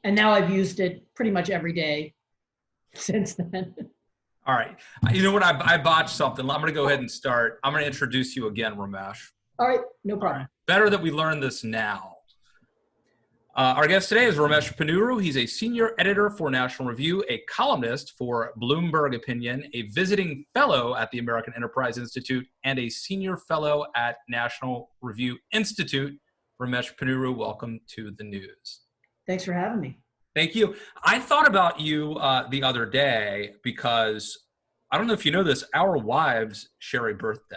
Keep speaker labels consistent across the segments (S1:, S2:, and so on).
S1: And now I've used it pretty much every day since then.
S2: All right. You know what? I botched something. I'm going to go ahead and start. I'm going to introduce you again, Ramesh.
S1: All right, no
S2: All
S1: problem.
S2: right. Better that we learn this now. Our guest today is Ramesh Ponnuru. He's a senior editor for National Review, a columnist for Bloomberg Opinion, a visiting fellow at the American Enterprise Institute, and a senior fellow at National Review Institute. Ramesh Ponnuru, welcome to the news.
S1: Thanks for having me.
S2: Thank you. I thought about you the other day because I don't know if you know this, our wives share a birthday.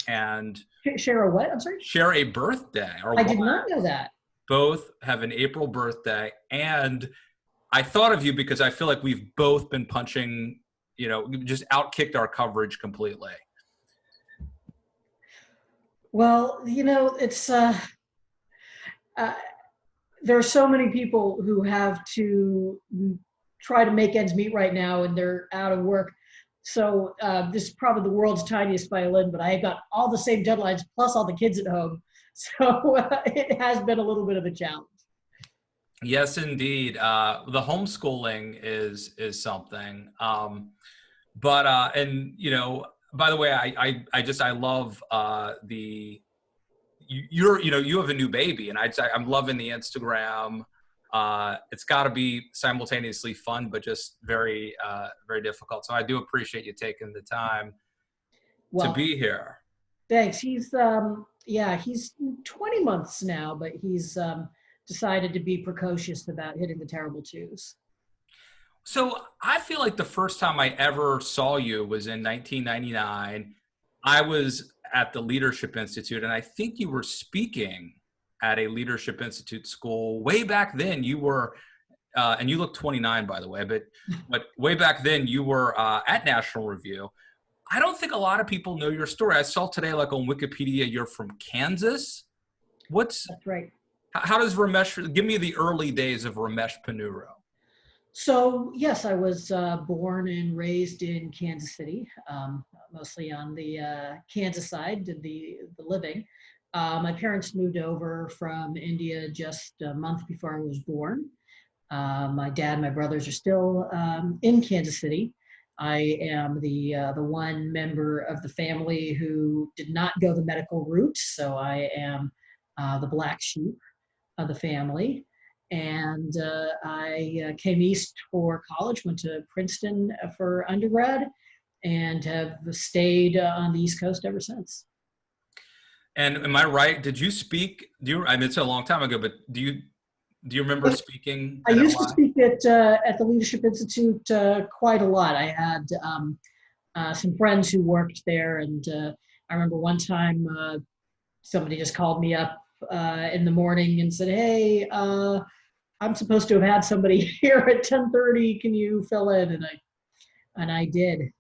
S2: And
S1: share a what? I'm sorry?
S2: Share a birthday.
S1: I did not know that.
S2: Both have an April birthday, and I thought of you because I feel like we've both been punching, just outkicked our coverage completely.
S1: Well, it's there are so many people who have to try to make ends meet right now, and they're out of work. So this is probably the world's tiniest violin, but I got all the same deadlines plus all the kids at home. So it has been a little bit of a challenge.
S2: Yes, indeed. The homeschooling is something. And by the way, I love you have a new baby, and I'm loving the Instagram. It's got to be simultaneously fun, but just very, very difficult. So I do appreciate you taking the time to be here.
S1: Thanks. He's 20 months now, but he's decided to be precocious about hitting the terrible twos.
S2: So I feel like the first time I ever saw you was in 1999. I was at the Leadership Institute, and I think you were speaking at a Leadership Institute school. Way back then, you were, and you look 29, by the way, but way back then, you were at National Review. I don't think a lot of people know your story. I saw today, like on Wikipedia, you're from Kansas.
S1: That's right.
S2: How does Ramesh, give me the early days of Ramesh Ponnuru.
S1: So yes, I was born and raised in Kansas City, mostly on the Kansas side, did the living. My parents moved over from India just a month before I was born. My dad and my brothers are still in Kansas City. I am the one member of the family who did not go the medical route, so I am the black sheep of the family. And I came east for college, went to Princeton for undergrad, and have stayed on the East Coast ever since.
S2: And am I right? Did you speak? I mean, it's a long time ago, but do you remember speaking?
S1: I used to speak at the Leadership Institute quite a lot. I had some friends who worked there, and I remember one time somebody just called me up in the morning and said, "Hey, I'm supposed to have had somebody here at 10:30. Can you fill in?" And I did.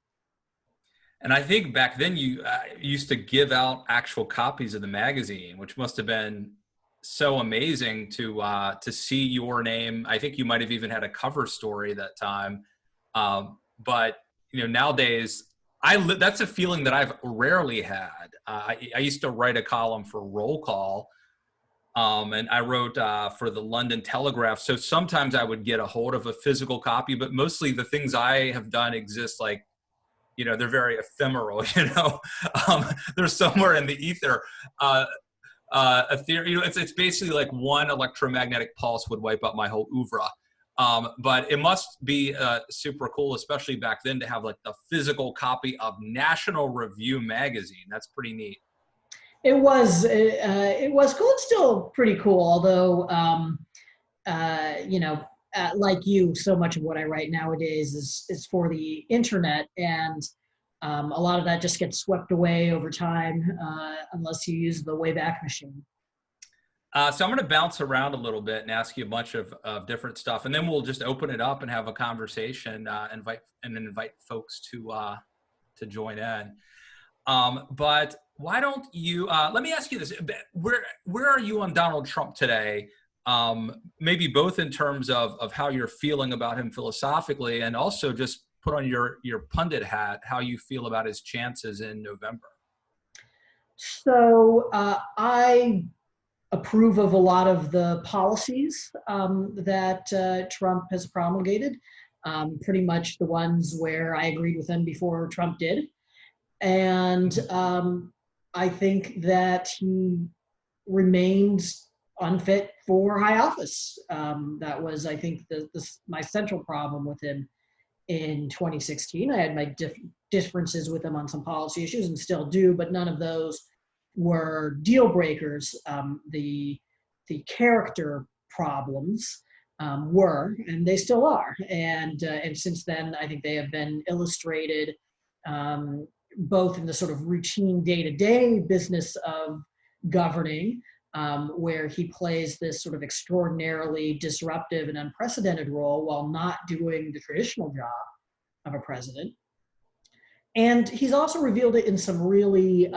S2: And I think back then you used to give out actual copies of the magazine, which must have been so amazing to see your name. I think you might have even had a cover story that time. But nowadays, that's a feeling that I've rarely had. I used to write a column for Roll Call, and I wrote for the London Telegraph. So sometimes I would get a hold of a physical copy, but mostly the things I have done exist like, they're very ephemeral, they're somewhere in the ether. A theory, it's basically like one electromagnetic pulse would wipe out my whole oeuvre. But it must be super cool, especially back then, to have like the physical copy of National Review magazine. That's pretty neat.
S1: It was cool. It's still pretty cool, although, like you, so much of what I write nowadays is for the internet, and a lot of that just gets swept away over time unless you use the Wayback Machine.
S2: So I'm going to bounce around a little bit and ask you a bunch of different stuff, and then we'll just open it up and have a conversation, invite folks to join in. But why don't you? Let me ask you this: where are you on Donald Trump today? Maybe both in terms of how you're feeling about him philosophically, and also just put on your pundit hat, how you feel about his chances in November.
S1: So I approve of a lot of the policies that Trump has promulgated, pretty much the ones where I agreed with him before Trump did. And I think that he remains unfit for high office. That was, I think, my central problem with him in 2016. I had my differences with him on some policy issues and still do, but none of those were deal breakers. The character problems were, and they still are. And since then, I think they have been illustrated both in the sort of routine day-to-day business of governing, where he plays this sort of extraordinarily disruptive and unprecedented role while not doing the traditional job of a president. And he's also revealed it in some really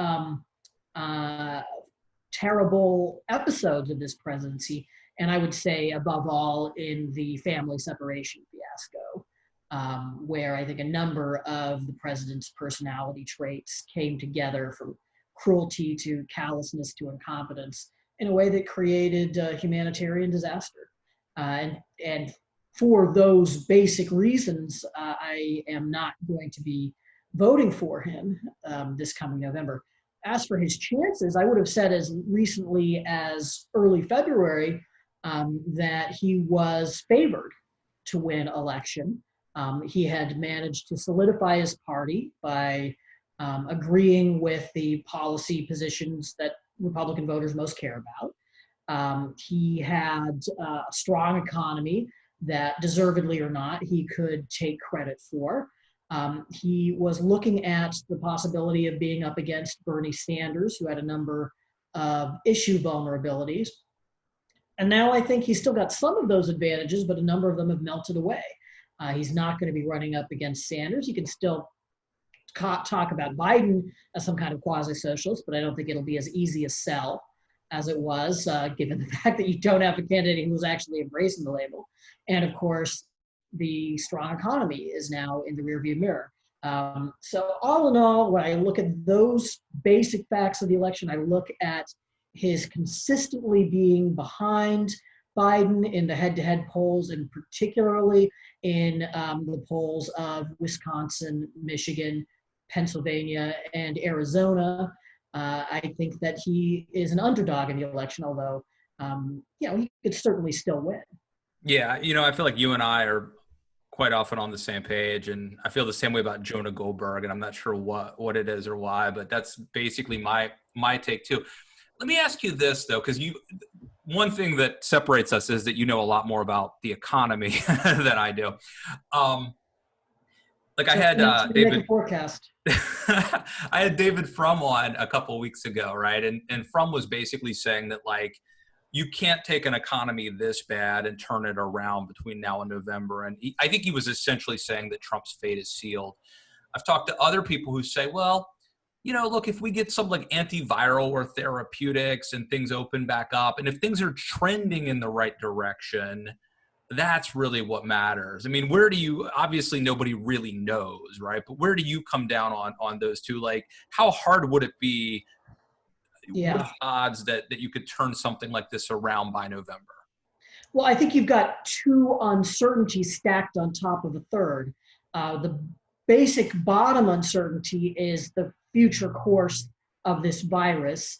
S1: terrible episodes of this presidency. And I would say, above all, in the family separation fiasco, where I think a number of the president's personality traits came together, from cruelty to callousness to incompetence, in a way that created humanitarian disaster. And for those basic reasons, I am not going to be voting for him this coming November. As for his chances, I would have said as recently as early February that he was favored to win election. He had managed to solidify his party by agreeing with the policy positions that Republican voters most care about. He had a strong economy that, deservedly or not, he could take credit for. He was looking at the possibility of being up against Bernie Sanders, who had a number of issue vulnerabilities. And now I think he's still got some of those advantages, but a number of them have melted away. He's not going to be running up against Sanders. He can still talk about Biden as some kind of quasi-socialist, but I don't think it'll be as easy a sell as it was, given the fact that you don't have a candidate who's actually embracing the label. And of course, the strong economy is now in the rearview mirror. So all in all, when I look at those basic facts of the election, I look at his consistently being behind Biden in the head-to-head polls, and particularly in the polls of Wisconsin, Michigan, Pennsylvania, and Arizona. I think that he is an underdog in the election, although he could certainly still win.
S2: Yeah, I feel like you and I are quite often on the same page, and I feel the same way about Jonah Goldberg, and I'm not sure what it is or why, but that's basically my take too. Let me ask you this though, because one thing that separates us is that you know a lot more about the economy than I do. I had David
S1: forecast.
S2: I had David Frum on a couple of weeks ago, right? And Frum was basically saying that you can't take an economy this bad and turn it around between now and November. And I think he was essentially saying that Trump's fate is sealed. I've talked to other people who say, well, look, if we get some antiviral or therapeutics and things open back up, and if things are trending in the right direction, that's really what matters. I mean, where do you, obviously nobody really knows, right? But where do you come down on those two? How hard would it be?
S1: Yeah.
S2: What are the odds that you could turn something like this around by November?
S1: Well, I think you've got two uncertainties stacked on top of a third. The basic bottom uncertainty is the future course of this virus.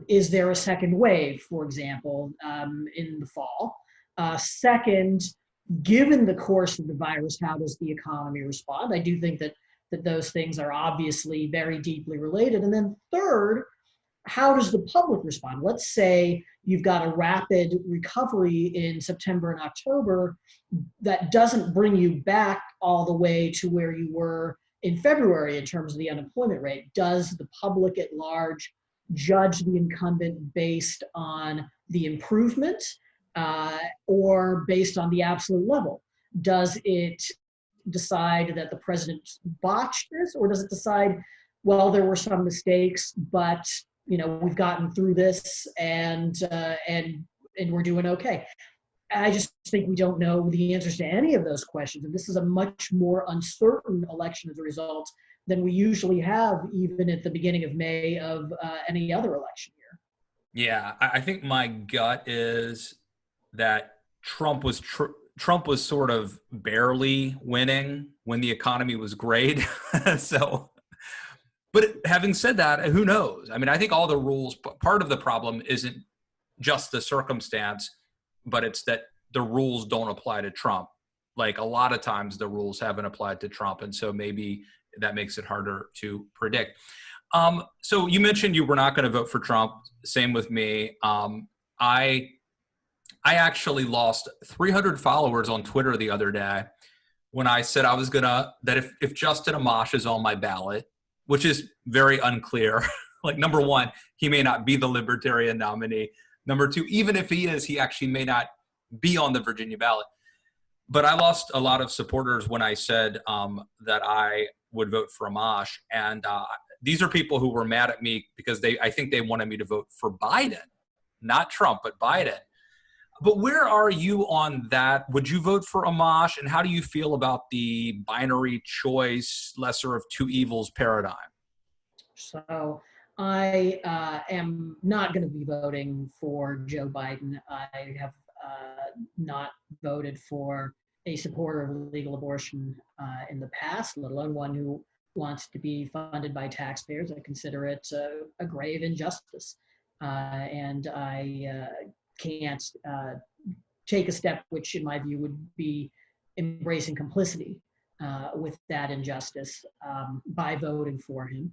S1: Is there a second wave, for example, in the fall? Second, given the course of the virus, how does the economy respond? I do think that those things are obviously very deeply related. And then third, how does the public respond? Let's say you've got a rapid recovery in September and October that doesn't bring you back all the way to where you were in February in terms of the unemployment rate. Does the public at large judge the incumbent based on the improvement or based on the absolute level? Does it decide that the president botched this, or does it decide, well, there were some mistakes, but we've gotten through this and we're doing okay? I just think we don't know the answers to any of those questions. And this is a much more uncertain election as a result than we usually have, even at the beginning of May of any other election year.
S2: Yeah, I think my gut is that Trump was sort of barely winning when the economy was great. So, but having said that, who knows? I mean, I think all the rules. Part of the problem isn't just the circumstance, but it's that the rules don't apply to Trump. Like a lot of times, the rules haven't applied to Trump, and so maybe that makes it harder to predict. So you mentioned you were not going to vote for Trump. Same with me. I I actually lost 300 followers on Twitter the other day when I said I was gonna that if Justin Amash is on my ballot, which is very unclear. Like number one, he may not be the Libertarian nominee. Number two, even if he is, he actually may not be on the Virginia ballot. But I lost a lot of supporters when I said that I would vote for Amash, and these are people who were mad at me because I think they wanted me to vote for Biden, not Trump, but Biden. But where are you on that? Would you vote for Amash? And how do you feel about the binary choice, lesser of two evils paradigm?
S1: So I am not going to be voting for Joe Biden. I have not voted for a supporter of legal abortion in the past, let alone one who wants to be funded by taxpayers. I consider it a grave injustice. And I can't take a step which, in my view, would be embracing complicity with that injustice by voting for him.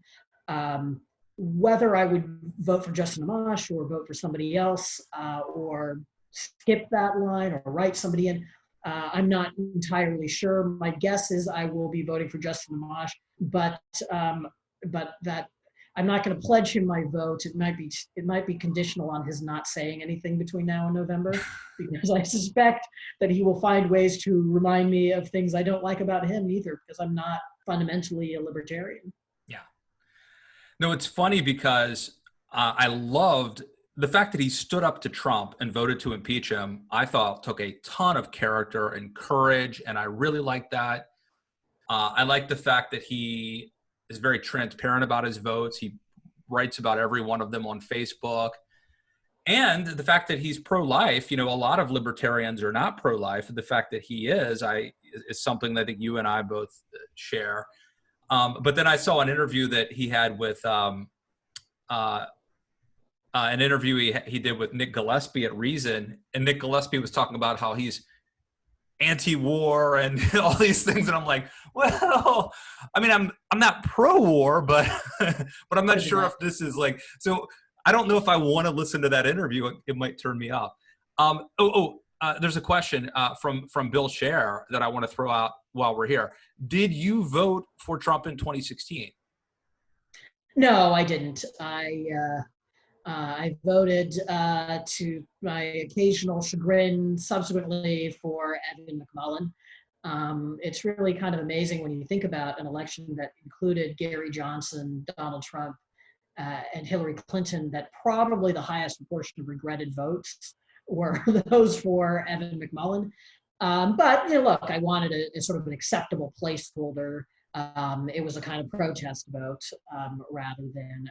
S1: Whether I would vote for Justin Amash or vote for somebody else or skip that line or write somebody in, I'm not entirely sure. My guess is I will be voting for Justin Amash, but that I'm not going to pledge him my vote. It might be conditional on his not saying anything between now and November, because I suspect that he will find ways to remind me of things I don't like about him either, because I'm not fundamentally a libertarian.
S2: Yeah. No, it's funny because I loved the fact that he stood up to Trump and voted to impeach him. I thought took a ton of character and courage, and I really like that. I like the fact that he is very transparent about his votes. He writes about every one of them on Facebook. And the fact that he's pro-life, a lot of libertarians are not pro-life. The fact that he is something that I think you and I both share. But then I saw an interview that he had with an interview he did with Nick Gillespie at Reason, and Nick Gillespie was talking about how he's anti-war and all these things, and I'm like, well, I mean, I'm not pro-war, but but I'm not sure if this is like so. I don't know if I want to listen to that interview. It might turn me off. There's a question from Bill Scher that I want to throw out while we're here. Did you vote for Trump in 2016?
S1: No, I didn't. I voted to my occasional chagrin subsequently for Evan McMullin. It's really kind of amazing when you think about an election that included Gary Johnson, Donald Trump, and Hillary Clinton, that probably the highest proportion of regretted votes were those for Evan McMullin. But look, I wanted a sort of an acceptable placeholder. It was a kind of protest vote rather than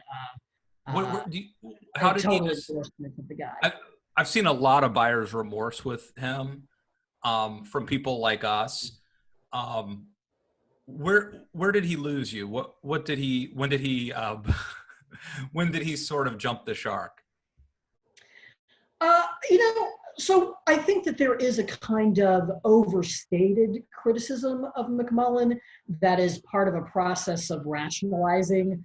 S2: how did
S1: total
S2: he
S1: endorsement of the guy.
S2: I've seen a lot of buyer's remorse with him from people like us. Where did he lose you? What did he when did he when did he sort of jump the shark?
S1: So I think that there is a kind of overstated criticism of McMullin that is part of a process of rationalizing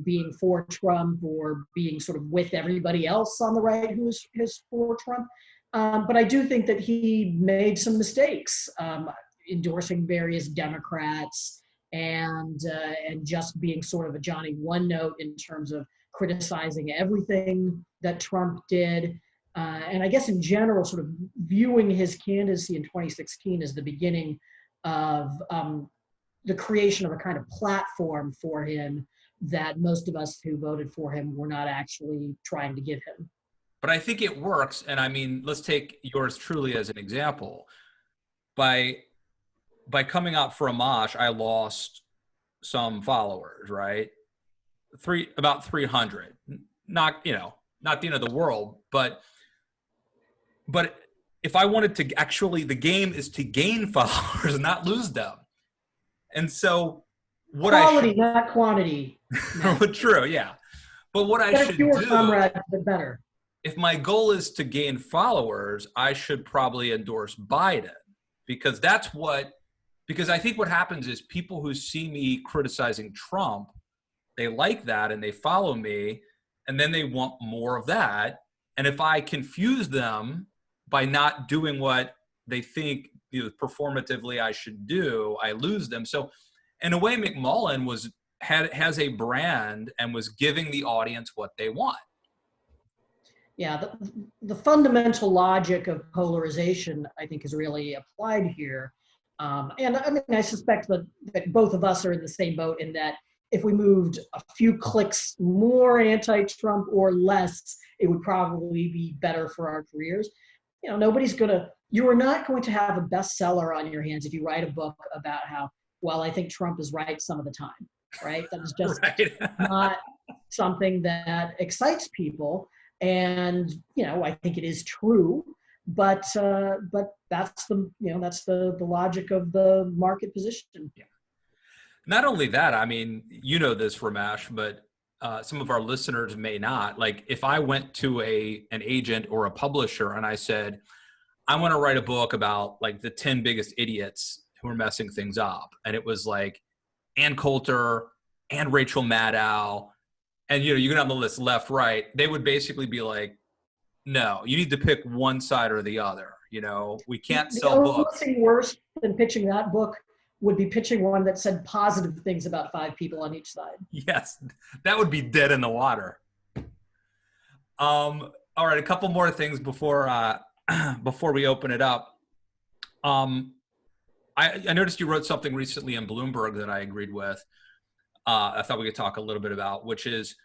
S1: being for Trump or being sort of with everybody else on the right who is for Trump. But I do think that he made some mistakes endorsing various Democrats and just being sort of a Johnny One Note in terms of criticizing everything that Trump did. And I guess in general, sort of viewing his candidacy in 2016 as the beginning of the creation of a kind of platform for him that most of us who voted for him were not actually trying to give him.
S2: But I think it works. And I mean, let's take yours truly as an example. By coming out for Amash, I lost some followers, right? About 300. Not not the end of the world, but if I wanted to actually, the game is to gain followers, not lose them. And so what
S1: Quality, not quantity.
S2: true, yeah. But what I
S1: Better,
S2: should
S1: fewer
S2: do,
S1: comrades, but better.
S2: if my goal is to gain followers, I should probably endorse Biden, because because I think what happens is people who see me criticizing Trump, they like that and they follow me, and then they want more of that. And if I confuse them by not doing what they think, performatively I should do, I lose them. So in a way, McMullen has a brand and was giving the audience what they want.
S1: Yeah, the fundamental logic of polarization, I think, is really applied here. And I mean, I suspect that both of us are in the same boat in that if we moved a few clicks more anti-Trump or less, it would probably be better for our careers. You are not going to have a bestseller on your hands if you write a book about how, well, I think Trump is right some of the time, right? That is just
S2: right.
S1: not something that excites people. And, I think it is true, but that's the logic of the market position.
S2: Yeah. Not only that, I mean, this, Ramesh, but some of our listeners may not. Like, if I went to an agent or a publisher and I said, I want to write a book about like the 10 biggest idiots who are messing things up, and it was like Ann Coulter and Rachel Maddow, and you go down the list left, right, they would basically be like, no, you need to pick one side or the other. We can't sell books.
S1: The only thing worse than pitching that book would be pitching one that said positive things about 5 people on each side. Yes,
S2: that would be dead in the water. All right, a couple more things before we open it up. I noticed you wrote something recently in Bloomberg that I agreed with. I thought we could talk a little bit about, which is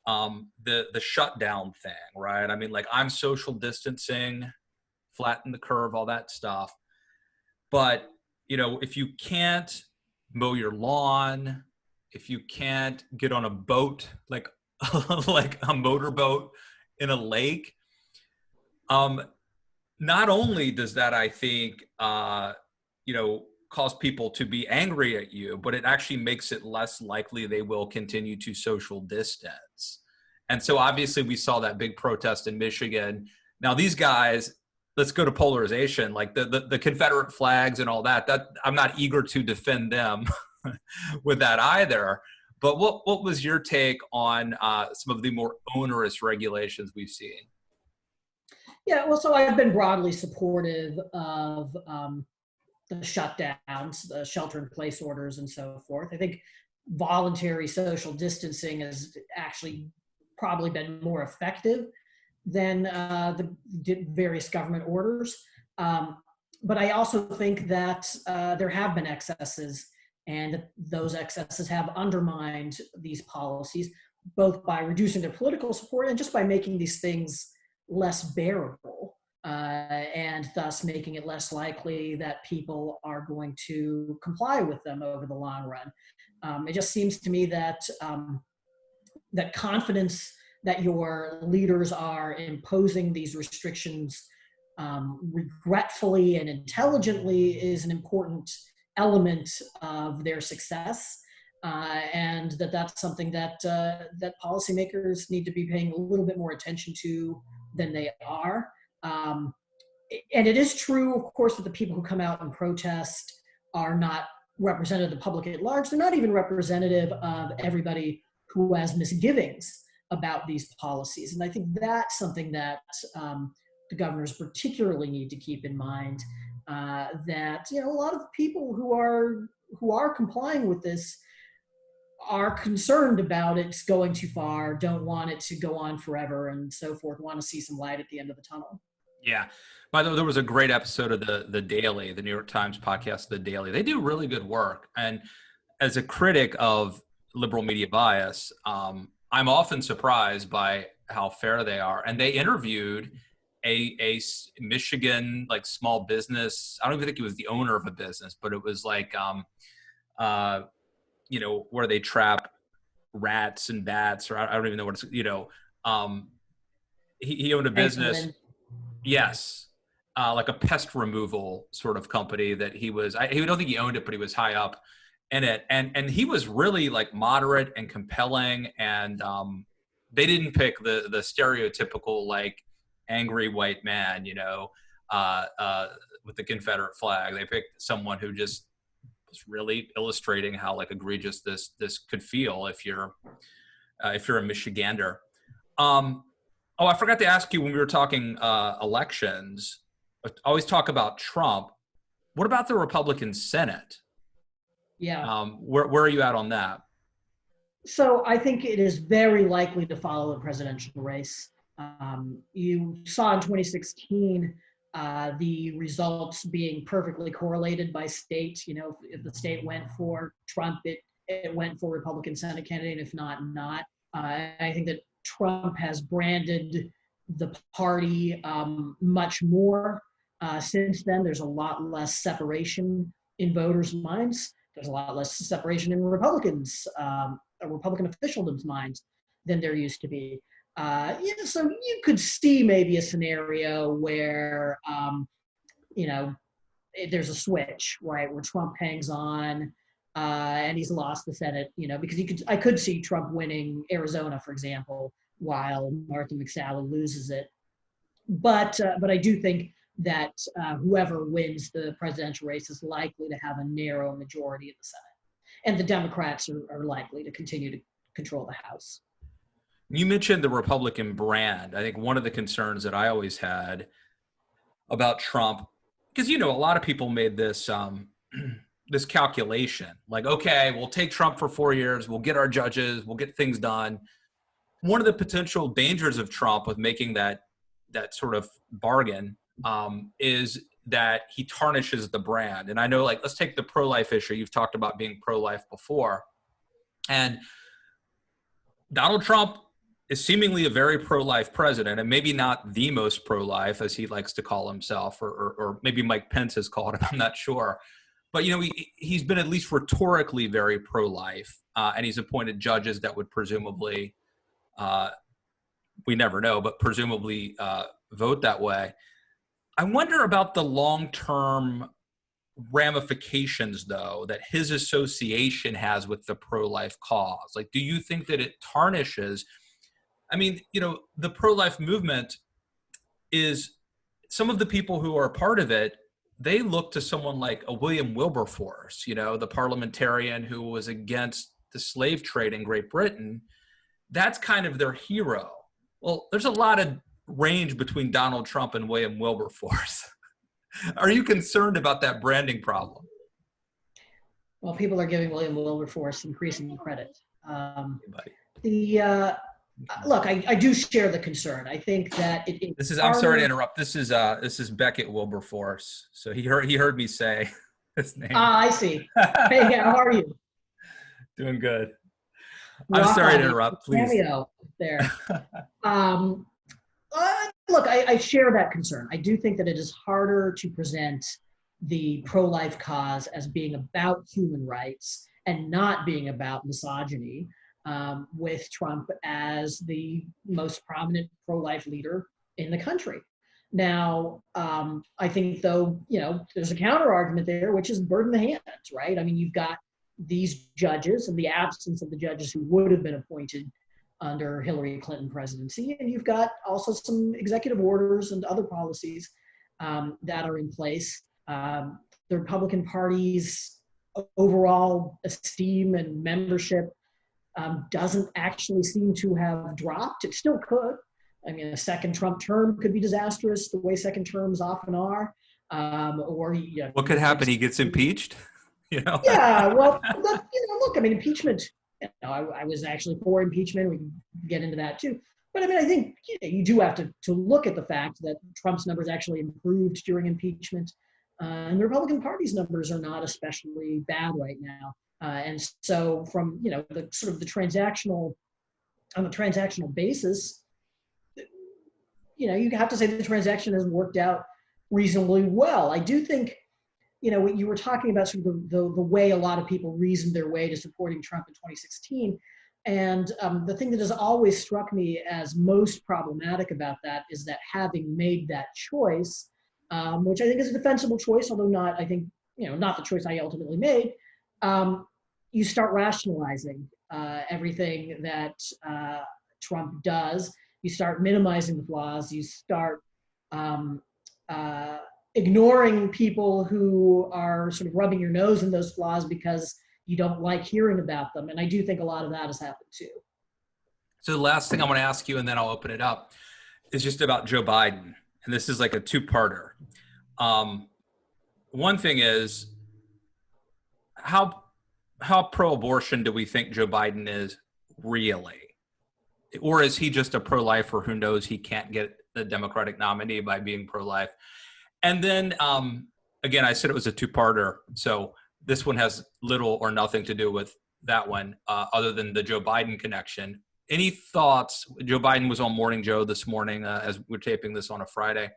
S2: the shutdown thing, right? I mean, like, I'm social distancing, flatten the curve, all that stuff. But, if you can't mow your lawn, if you can't get on a boat, like like a motorboat in a lake, not only does that, I think, cause people to be angry at you, but it actually makes it less likely they will continue to social distance. And so obviously we saw that big protest in Michigan. Now these guys, let's go to polarization, like the Confederate flags and all that I'm not eager to defend them with that either. But what was your take on some of the more onerous regulations we've seen?
S1: Yeah, well, so I've been broadly supportive of the shutdowns, the shelter-in-place orders, and so forth. I think voluntary social distancing has actually probably been more effective than the various government orders. But I also think that there have been excesses, and those excesses have undermined these policies, both by reducing their political support and just by making these things less bearable, and thus making it less likely that people are going to comply with them over the long run. It just seems to me that that confidence that your leaders are imposing these restrictions regretfully and intelligently is an important element of their success, and that's something that that policymakers need to be paying a little bit more attention to than they are. And it is true, of course, that the people who come out and protest are not representative of the public at large. They're not even representative of everybody who has misgivings about these policies. And I think that's something that the governors particularly need to keep in mind, that a lot of people who are complying with this are concerned about it going too far, don't want it to go on forever, and so forth, want to see some light at the end of the tunnel. Yeah.
S2: By the way, there was a great episode of the Daily, the New York Times podcast, The Daily. They do really good work. And as a critic of liberal media bias, I'm often surprised by how fair they are. And they interviewed a Michigan, like, small business. I don't even think he was the owner of a business, but it was like, where they trap rats and bats, or I don't even know what it's, he owned a business.
S1: Franklin.
S2: Yes. Like a pest removal sort of company that he don't think he owned it, but he was high up in it. And he was really like moderate and compelling. And they didn't pick the stereotypical like angry white man, with the Confederate flag. They picked someone who just was really illustrating how like egregious this could feel if you're a Michigander. Oh, I forgot to ask you when we were talking elections. I always talk about Trump. What about the Republican Senate?
S1: Yeah.
S2: Where are you at on that?
S1: So I think it is very likely to follow the presidential race. You saw in 2016 the results being perfectly correlated by state. If the state went for Trump, it went for Republican Senate candidate. If not, not. I think that Trump has branded the party much more since then. There's a lot less separation in voters' minds. There's a lot less separation in Republican officialdom's minds than there used to be. So you could see maybe a scenario where, there's a switch, right, where Trump hangs on and he's lost the Senate, because I could see Trump winning Arizona, for example, while Martha McSally loses it. But I do think that whoever wins the presidential race is likely to have a narrow majority in the Senate. And the Democrats are likely to continue to control the House.
S2: You mentioned the Republican brand. I think one of the concerns that I always had about Trump, because, a lot of people made this this calculation, like, okay, we'll take Trump for 4 years, we'll get our judges, we'll get things done. One of the potential dangers of Trump with making that sort of bargain is that he tarnishes the brand. And I know, like, let's take the pro-life issue. You've talked about being pro-life before. And Donald Trump is seemingly a very pro-life president, and maybe not the most pro-life, as he likes to call himself, or maybe Mike Pence has called him, I'm not sure. But, he's been at least rhetorically very pro-life, and he's appointed judges that would presumably, we never know, but presumably vote that way. I wonder about the long-term ramifications, though, that his association has with the pro-life cause. Like, do you think that it tarnishes? I mean, the pro-life movement is, some of the people who are a part of it, they look to someone like a William Wilberforce, the parliamentarian who was against the slave trade in Great Britain. That's kind of their hero. Well, there's a lot of range between Donald Trump and William Wilberforce. Are you concerned about that branding problem?
S1: Well, people are giving William Wilberforce increasing credit. Look, I do share the concern. I think that
S2: I'm sorry to interrupt. This is Beckett Wilberforce. So he heard me say his name.
S1: I see. Hey, how are you?
S2: Doing good. I'm sorry to interrupt. Please.
S1: Cameo there. Look, I share that concern. I do think that it is harder to present the pro-life cause as being about human rights and not being about misogyny, with Trump as the most prominent pro-life leader in the country. Now, I think, though, there's a counter argument there, which is bird in the hand, right? I mean, you've got these judges and the absence of the judges who would have been appointed under Hillary Clinton presidency. And you've got also some executive orders and other policies that are in place. The Republican Party's overall esteem and membership doesn't actually seem to have dropped. It still could. I mean, a second Trump term could be disastrous, the way second terms often are.
S2: What could happen? He gets impeached?
S1: Yeah, well, look, I mean, impeachment, I was actually for impeachment. We can get into that too. But I mean, I think you do have to look at the fact that Trump's numbers actually improved during impeachment. And the Republican Party's numbers are not especially bad right now. And so from, the sort of the transactional basis, you have to say that the transaction has worked out reasonably well. I do think, what you were talking about, sort of the way a lot of people reasoned their way to supporting Trump in 2016. And the thing that has always struck me as most problematic about that is that having made that choice, which I think is a defensible choice, although not, I think, not the choice I ultimately made, you start rationalizing everything that Trump does. You start minimizing the flaws. You start ignoring people who are sort of rubbing your nose in those flaws because you don't like hearing about them. And I do think a lot of that has happened too.
S2: So the last thing I want to ask you, and then I'll open it up, is just about Joe Biden. And this is like a two-parter. One thing is, how pro-abortion do we think Joe Biden is really? Or is he just a pro-lifer who knows he can't get the Democratic nominee by being pro-life? And then, again, I said it was a two-parter. So this one has little or nothing to do with that one, other than the Joe Biden connection. Any thoughts? Joe Biden was on Morning Joe this morning, as we're taping this on a Friday,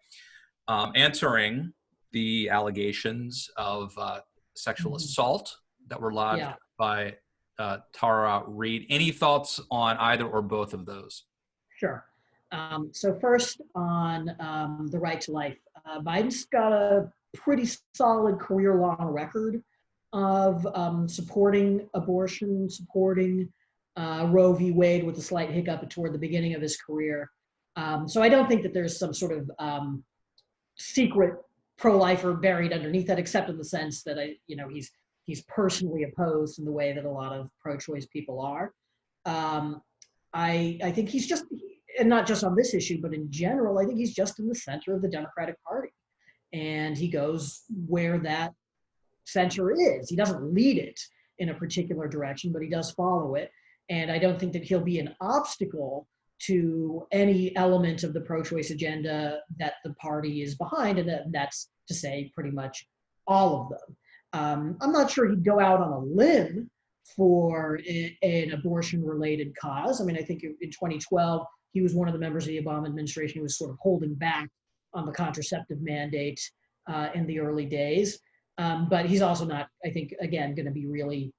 S2: answering the allegations of sexual assault that were lodged by Tara Reade. Any thoughts on either or both of those?
S1: Sure. So first on the right to life. Biden's got a pretty solid career-long record of supporting abortion, supporting Roe v. Wade, with a slight hiccup toward the beginning of his career. So I don't think that there's some sort of secret pro-lifer buried underneath that, except in the sense that he's personally opposed in the way that a lot of pro-choice people are. I think he's just, and not just on this issue, but in general, I think he's just in the center of the Democratic Party. And he goes where that center is. He doesn't lead it in a particular direction, but he does follow it. And I don't think that he'll be an obstacle to any element of the pro-choice agenda that the party is behind, and that's to say pretty much all of them. I'm not sure he'd go out on a limb for an abortion-related cause. I mean, I think in 2012, he was one of the members of the Obama administration who was sort of holding back on the contraceptive mandate in the early days. But he's also not, I think, again, going to be really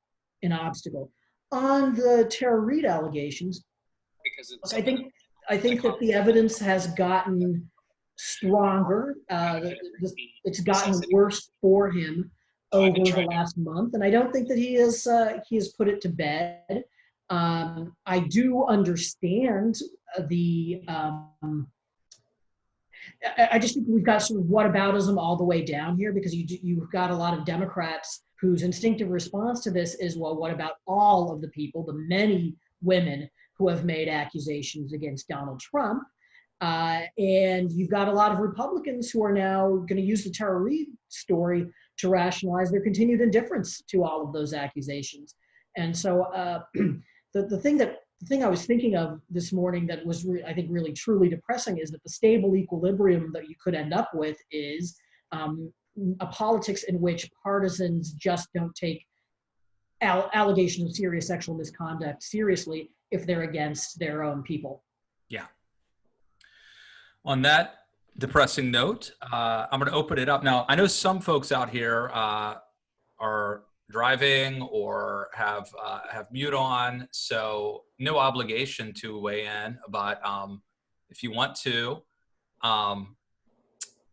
S1: an obstacle. On the Tara Reade allegations, I think that the evidence has gotten stronger. It's gotten worse for him over the last month, and I don't think that he has put it to bed. I do understand the. I just think we've got sort of whataboutism all the way down here, because you've got a lot of Democrats whose instinctive response to this is, well, what about all of the people, the many women who have made accusations against Donald Trump? And you've got a lot of Republicans who are now going to use the Tara Reade story to rationalize their continued indifference to all of those accusations. And so the thing I was thinking of this morning that was, I think, really truly depressing is that the stable equilibrium that you could end up with is a politics in which partisans just don't take allegations of serious sexual misconduct seriously if they're against their own people.
S2: Yeah. On that depressing note, I'm going to open it up. Now, I know some folks out here are driving or have mute on, so no obligation to weigh in, but if you want to,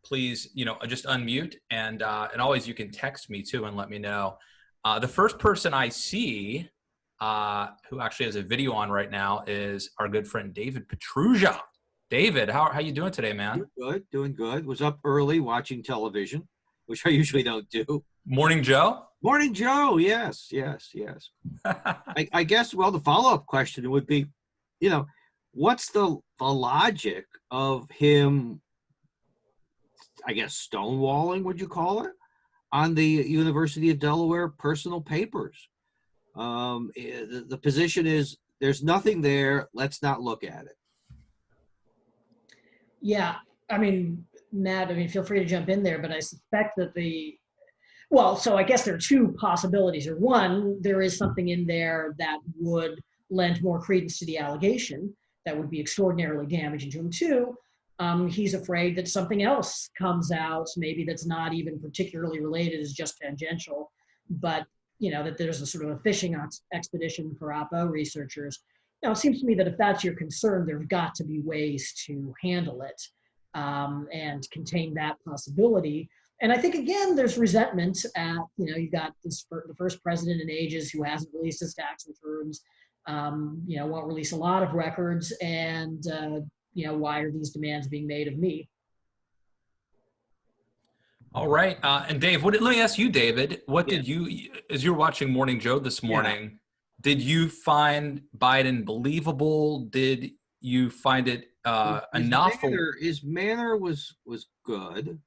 S2: please, just unmute, and always you can text me too and let me know. The first person I see who actually has a video on right now is our good friend David Petrusha. David, how you doing today, man?
S3: Doing good. Was up early watching television, which I usually don't do.
S2: Morning Joe?
S3: Morning Joe, yes. I guess, well, the follow-up question would be, what's the logic of him, I guess, stonewalling, would you call it, on the University of Delaware personal papers? The position is, there's nothing there, let's not look at it.
S1: Yeah, I mean, Matt, feel free to jump in there, but I suspect that so I guess there are two possibilities. Or one, there is something in there that would lend more credence to the allegation that would be extraordinarily damaging to him. Two, he's afraid that something else comes out, maybe that's not even particularly related, is just tangential, but that there's a sort of a fishing expedition for Oppo researchers. Now, it seems to me that if that's your concern, there's got to be ways to handle it and contain that possibility. And I think, again, there's resentment at, you've got the first president in ages who hasn't released his tax returns, won't release a lot of records, and, why are these demands being made of me?
S2: All right. And Dave, let me ask you, David, what did you, as you're watching Morning Joe this morning, did you find Biden believable? Did you find it enough?
S3: His manner was good.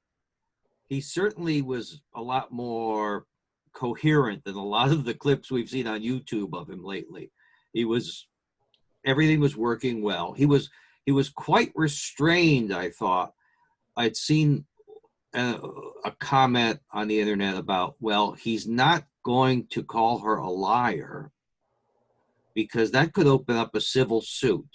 S3: He certainly was a lot more coherent than a lot of the clips we've seen on YouTube of him lately. Everything was working well. He was quite restrained, I thought. I'd seen a comment on the internet about, well, he's not going to call her a liar because that could open up a civil suit.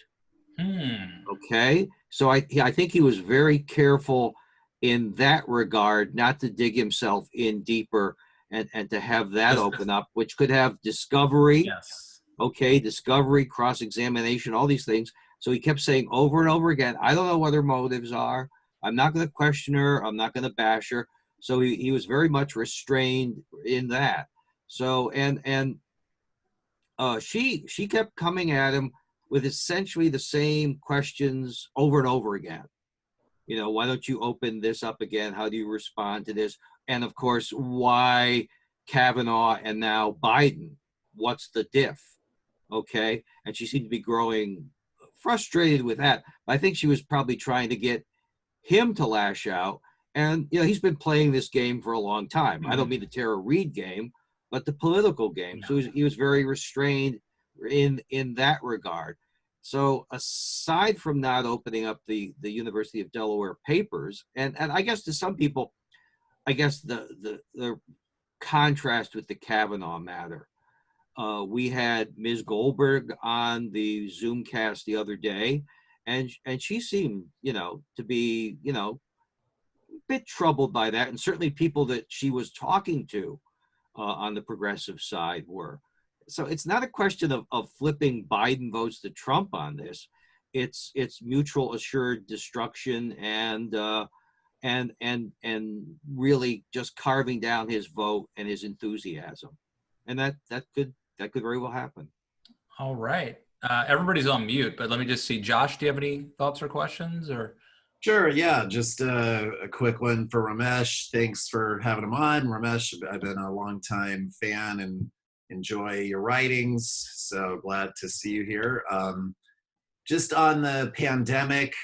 S3: Okay, so I think he was very careful in that regard, not to dig himself in deeper and to have that open up, which could have discovery.
S2: Yes.
S3: Okay, discovery, cross-examination, all these things. So he kept saying over and over again, I don't know what her motives are. I'm not going to question her. I'm not going to bash her. So he was very much restrained in that. So she kept coming at him with essentially the same questions over and over again. Why don't you open this up again? How do you respond to this? And of course, why Kavanaugh and now Biden? What's the diff? Okay. And she seemed to be growing frustrated with that. I think she was probably trying to get him to lash out. And, he's been playing this game for a long time. I don't mean the Tara Reade game, but the political game. So he was very restrained in that regard. So aside from not opening up the University of Delaware papers, and I guess to some people, the contrast with the Kavanaugh matter, we had Ms. Goldberg on the Zoomcast the other day, and she seemed, to be, a bit troubled by that, and certainly people that she was talking to on the progressive side were. So it's not a question of flipping Biden votes to Trump on this. It's mutual assured destruction and really just carving down his vote and his enthusiasm, and that could very well happen.
S2: All right, everybody's on mute, but let me just see. Josh, do you have any thoughts or questions? Or
S4: Sure, yeah, just a quick one for Ramesh. Thanks for having him on. Ramesh, I've been a longtime fan and enjoy your writings, so glad to see you here. Just on the pandemic,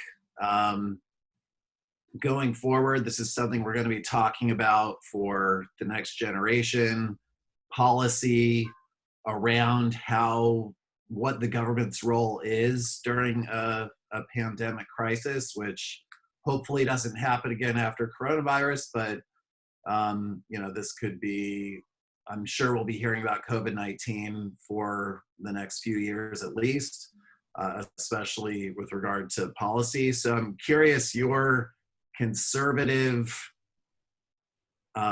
S4: going forward, this is something we're going to be talking about for the next generation, policy around what the government's role is during a pandemic crisis, which hopefully doesn't happen again after coronavirus, but this could be, I'm sure we'll be hearing about COVID-19 for the next few years at least, especially with regard to policy. So I'm curious your conservative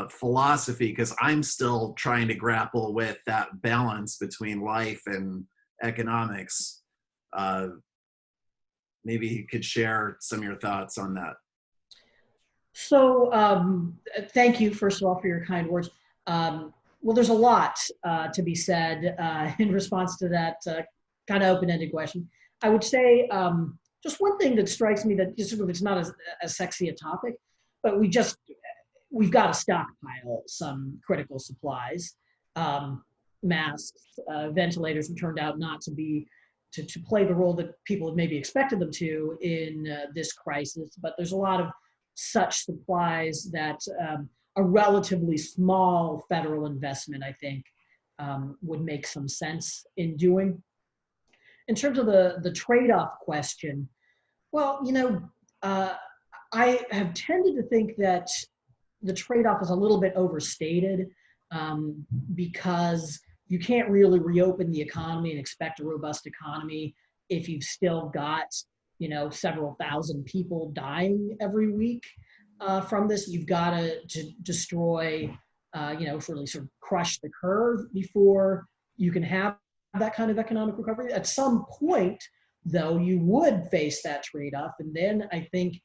S4: philosophy, because I'm still trying to grapple with that balance between life and economics. Maybe you could share some of your thoughts on that.
S1: So thank you, first of all, for your kind words. Well, there's a lot to be said in response to that kind of open-ended question. I would say just one thing that strikes me that just sort of it's not as sexy a topic, but we've got to stockpile some critical supplies. Masks, ventilators have turned out not to be to play the role that people had maybe expected them to in this crisis, but there's a lot of such supplies that a relatively small federal investment, I think, would make some sense in doing. In terms of the trade-off question, well, I have tended to think that the trade-off is a little bit overstated because you can't really reopen the economy and expect a robust economy if you've still got, several thousand people dying every week from this. You've got to destroy really sort of crush the curve before you can have that kind of economic recovery. At some point, though, you would face that trade-off. And then I think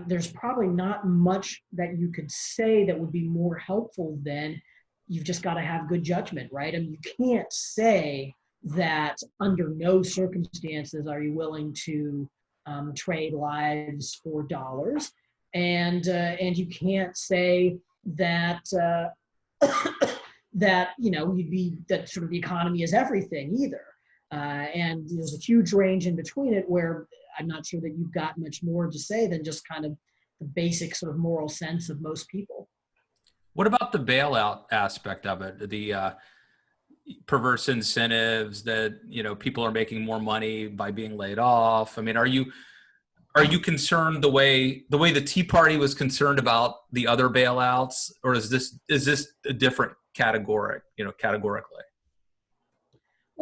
S1: there's probably not much that you could say that would be more helpful than you've just got to have good judgment, right? And you can't say that under no circumstances are you willing to trade lives for dollars, and you can't say that that that sort of the economy is everything either. And there's a huge range in between it where I'm not sure that you've got much more to say than just kind of the basic sort of moral sense of most people.
S2: What about the bailout aspect of it? The perverse incentives that, people are making more money by being laid off. I mean, are you concerned the way the Tea Party was concerned about the other bailouts, or is this a different categorically?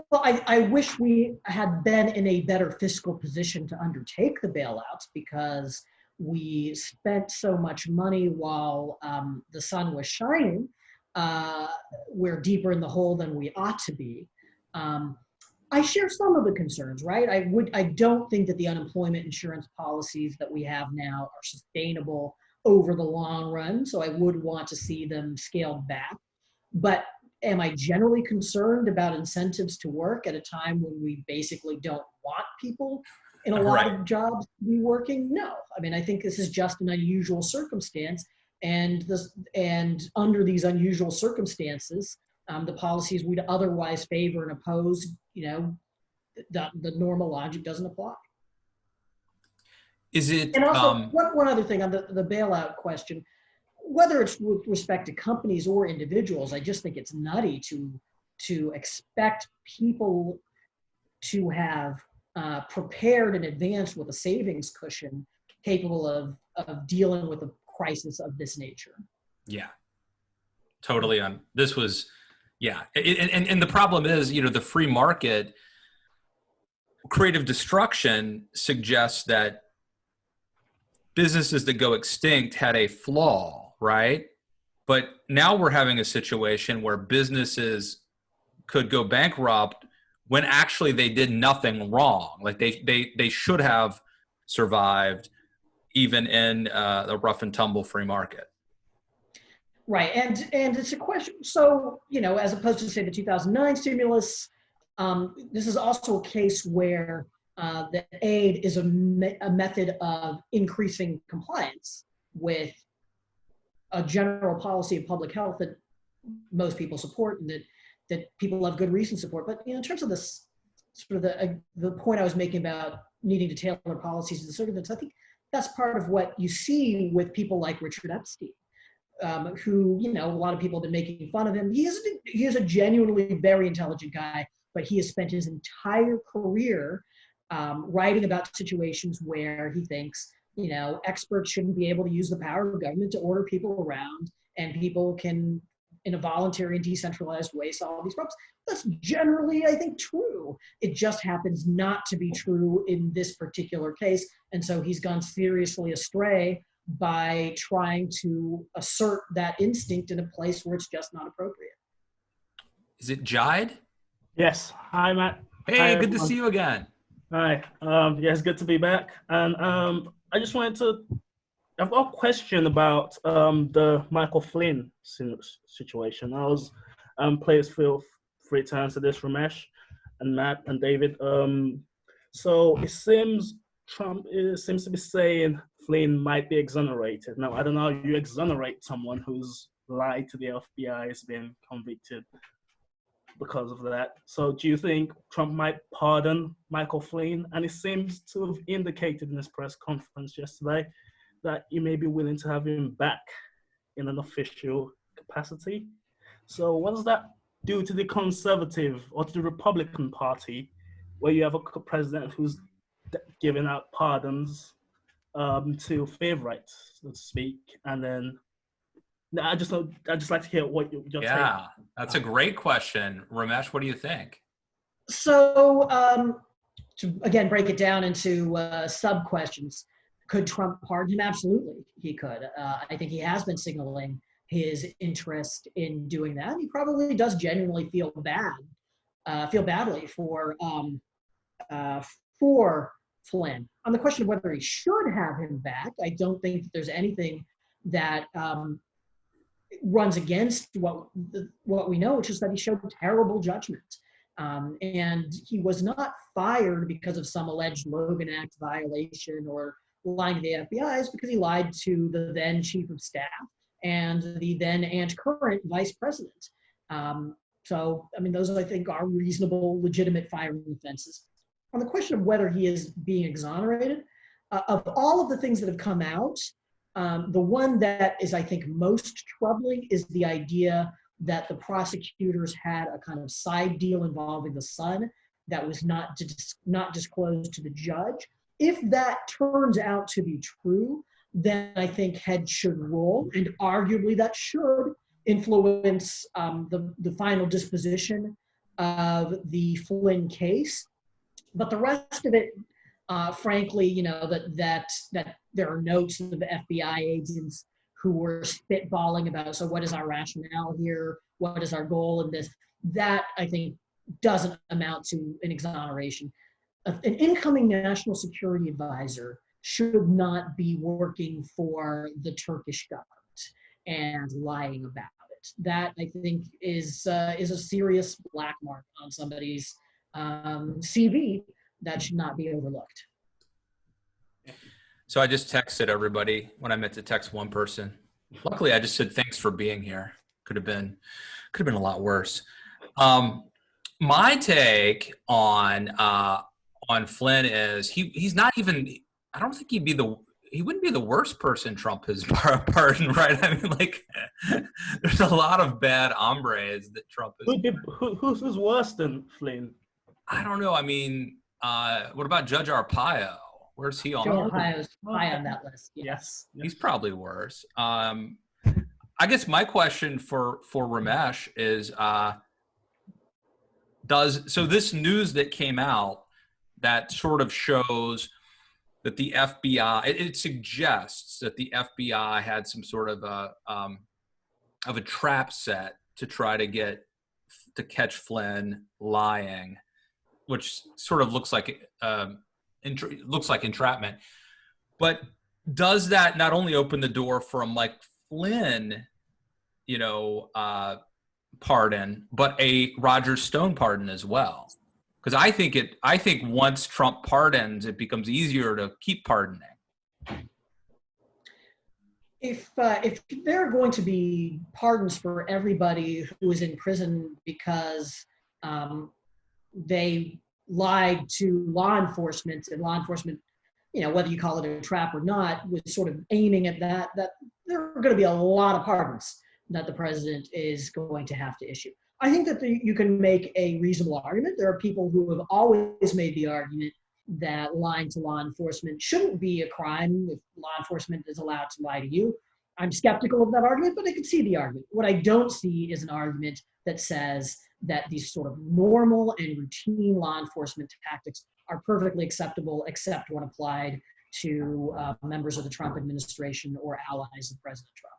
S1: Well, I wish we had been in a better fiscal position to undertake the bailouts, because we spent so much money while the sun was shining. We're deeper in the hole than we ought to be. I share some of the concerns, right? I don't think that the unemployment insurance policies that we have now are sustainable over the long run. So I would want to see them scaled back. But am I generally concerned about incentives to work at a time when we basically don't want people in a lot of jobs to be working? No. I mean, I think this is just an unusual circumstance. And under these unusual circumstances, the policies we'd otherwise favor and oppose, the normal logic doesn't apply.
S2: Is it?
S1: And also, one other thing on the bailout question, whether it's with respect to companies or individuals, I just think it's nutty to expect people to have prepared in advance with a savings cushion capable of dealing with a crisis of this nature.
S2: Yeah, totally. This was, yeah. And the problem is, the free market creative destruction suggests that businesses that go extinct had a flaw, right? But now we're having a situation where businesses could go bankrupt when actually they did nothing wrong. Like they should have survived even in the rough and tumble free market.
S1: Right, and it's a question. So, as opposed to say the 2009 stimulus, this is also a case where the aid is a method of increasing compliance with a general policy of public health that most people support and that people have good reason to support. But in terms of this sort of the point I was making about needing to tailor policies to the circumstances, I think that's part of what you see with people like Richard Epstein, who, a lot of people have been making fun of him. He is a genuinely very intelligent guy, but he has spent his entire career writing about situations where he thinks, experts shouldn't be able to use the power of government to order people around, and people can, in a voluntary and decentralized way, solve these problems. That's generally, I think, true. It just happens not to be true in this particular case. And so he's gone seriously astray by trying to assert that instinct in a place where it's just not appropriate.
S2: Is it Jide?
S5: Yes. Hi, Matt.
S2: Hey,
S5: Hi,
S2: good
S5: everyone.
S2: to see you again.
S5: Hi. It's good to be back. And I just wanted to, I've got a question about the Michael Flynn situation. I was, please feel free to answer this, Ramesh and Matt and David. So it seems Trump seems to be saying Flynn might be exonerated. Now, I don't know how you exonerate someone who's lied to the FBI, has been convicted because of that. So do you think Trump might pardon Michael Flynn? And he seems to have indicated in his press conference yesterday that he may be willing to have him back in an official capacity. So what does that do to the conservative or to the Republican Party, where you have a president who's giving out pardons to favorites, so to speak? And then I'd just like to hear what your take.
S2: Yeah, that's a great question. Ramesh, what do you think?
S1: So to, again, break it down into sub-questions. Could Trump pardon him? Absolutely, he could. I think he has been signaling his interest in doing that. He probably does genuinely feel badly for Flynn. On the question of whether he should have him back, I don't think that there's anything that runs against what we know, which is that he showed terrible judgment. And he was not fired because of some alleged Logan Act violation or lying to the FBI. It's because he lied to the then chief of staff and the then and current vice president. So, I mean, those I think are reasonable, legitimate firing offenses. On the question of whether he is being exonerated, of all of the things that have come out, the one that is, I think, most troubling is the idea that the prosecutors had a kind of side deal involving the son that was not disclosed to the judge. If that turns out to be true, then I think heads should roll, and arguably that should influence the final disposition of the Flynn case. But the rest of it, frankly, you know, that there are notes of the FBI agents who were spitballing about, so what is our rationale here? What is our goal in this? That, I think, doesn't amount to an exoneration. An incoming national security advisor should not be working for the Turkish government and lying about it. That, I think, is a serious black mark on somebody's CV that should not be overlooked.
S2: So I just texted everybody when I meant to text one person. Luckily, I just said thanks for being here. Could have been a lot worse. My take on Flynn is he's not even. I don't think he wouldn't be the worst person Trump has pardoned, right? I mean, like, there's a lot of bad hombres that Trump is.
S5: Who's worse than Flynn?
S2: I don't know. I mean, what about Judge Arpaio? Where's he on?
S1: Joe Arpaio's high on that list.
S5: Yes.
S2: He's probably worse. I guess my question for Ramesh is, so this news that came out that sort of shows that the FBI, it suggests that the FBI had some sort of a trap set to try to catch Flynn lying, which sort of looks like entrapment. But does that not only open the door for a Mike Flynn, pardon, but a Roger Stone pardon as well? Because I think once Trump pardons, it becomes easier to keep pardoning.
S1: If there are going to be pardons for everybody who is in prison because they lied to law enforcement, and law enforcement, whether you call it a trap or not, was sort of aiming at that there are going to be a lot of pardons that the president is going to have to issue. I think that you can make a reasonable argument. There are people who have always made the argument that lying to law enforcement shouldn't be a crime if law enforcement is allowed to lie to you. I'm skeptical of that argument, but I can see the argument. What I don't see is an argument that says that these sort of normal and routine law enforcement tactics are perfectly acceptable, except when applied to members of the Trump administration or allies of President Trump.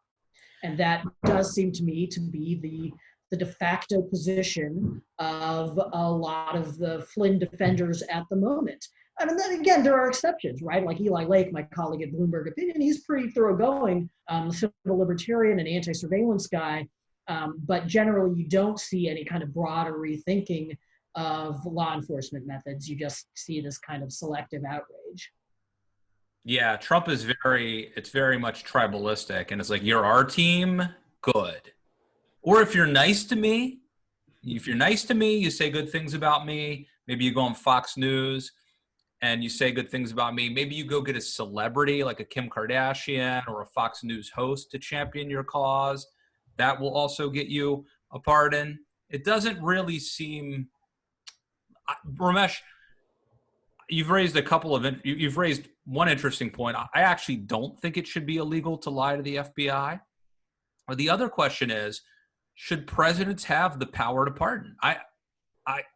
S1: And that does seem to me to be the de facto position of a lot of the Flynn defenders at the moment. I mean, then again, there are exceptions, right? Like Eli Lake, my colleague at Bloomberg Opinion, he's pretty thoroughgoing, civil libertarian and anti-surveillance guy. But generally, you don't see any kind of broader rethinking of law enforcement methods. You just see this kind of selective outrage.
S2: Yeah, Trump is it's very much tribalistic, and it's like, you're our team, good. Or if you're nice to me, you say good things about me. Maybe you go on Fox News and you say good things about me. Maybe you go get a celebrity like a Kim Kardashian or a Fox News host to champion your cause. That will also get you a pardon. It doesn't really seem, Ramesh, you've raised one interesting point. I actually don't think it should be illegal to lie to the FBI. Or the other question is, should presidents have the power to pardon?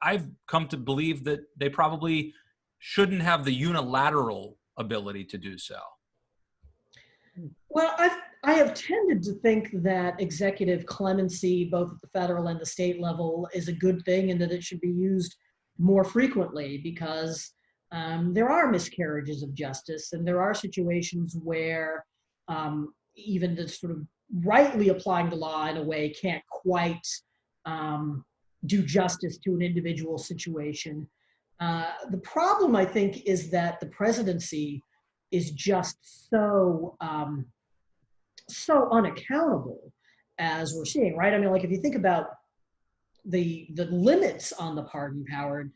S2: I've come to believe that they probably shouldn't have the unilateral ability to do so.
S1: Well, I have tended to think that executive clemency, both at the federal and the state level, is a good thing and that it should be used more frequently because there are miscarriages of justice and there are situations where even the sort of rightly applying the law in a way can't quite do justice to an individual situation. The problem, I think, is that the presidency is just so so unaccountable as we're seeing, right? I mean, like if you think about the limits on the pardon power,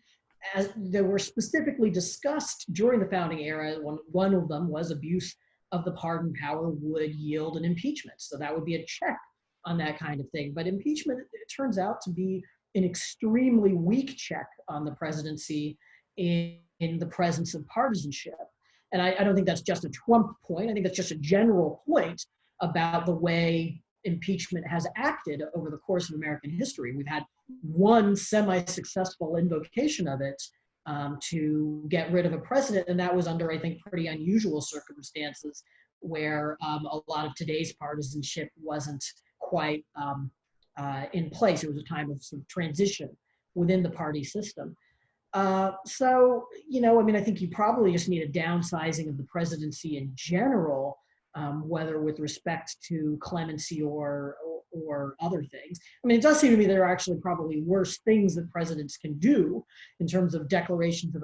S1: as they were specifically discussed during the founding era, one of them was abuse of the pardon power would yield an impeachment. So that would be a check on that kind of thing. But impeachment, it turns out to be an extremely weak check on the presidency in the presence of partisanship. And I don't think that's just a Trump point. I think that's just a general point about the way impeachment has acted over the course of American history. We've had one semi-successful invocation of it to get rid of a president, and that was under, I think, pretty unusual circumstances where a lot of today's partisanship wasn't quite in place. It was a time of sort of transition within the party system. So, you know, I mean, I think you probably just need a downsizing of the presidency in general, whether with respect to clemency or other things. I mean, it does seem to me there are actually probably worse things that presidents can do in terms of declarations of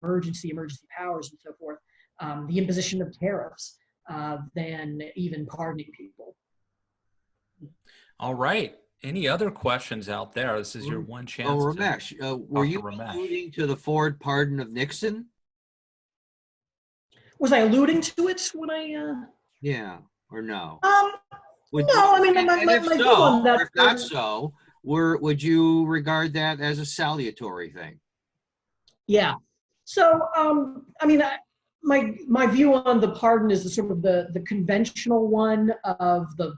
S1: emergency powers and so forth, the imposition of tariffs, than even pardoning people.
S2: All right. Any other questions out there? This is your one chance.
S3: Oh, Ramesh, were you alluding to the Ford pardon of Nixon?
S1: Was I alluding to it when I?
S3: Yeah, or no?
S1: No, I mean,
S3: and if
S1: my view
S3: so,
S1: on that,
S3: or if not so, would you regard that as a salutary thing?
S1: Yeah. So, I mean, my view on the pardon is the sort of the conventional one of the,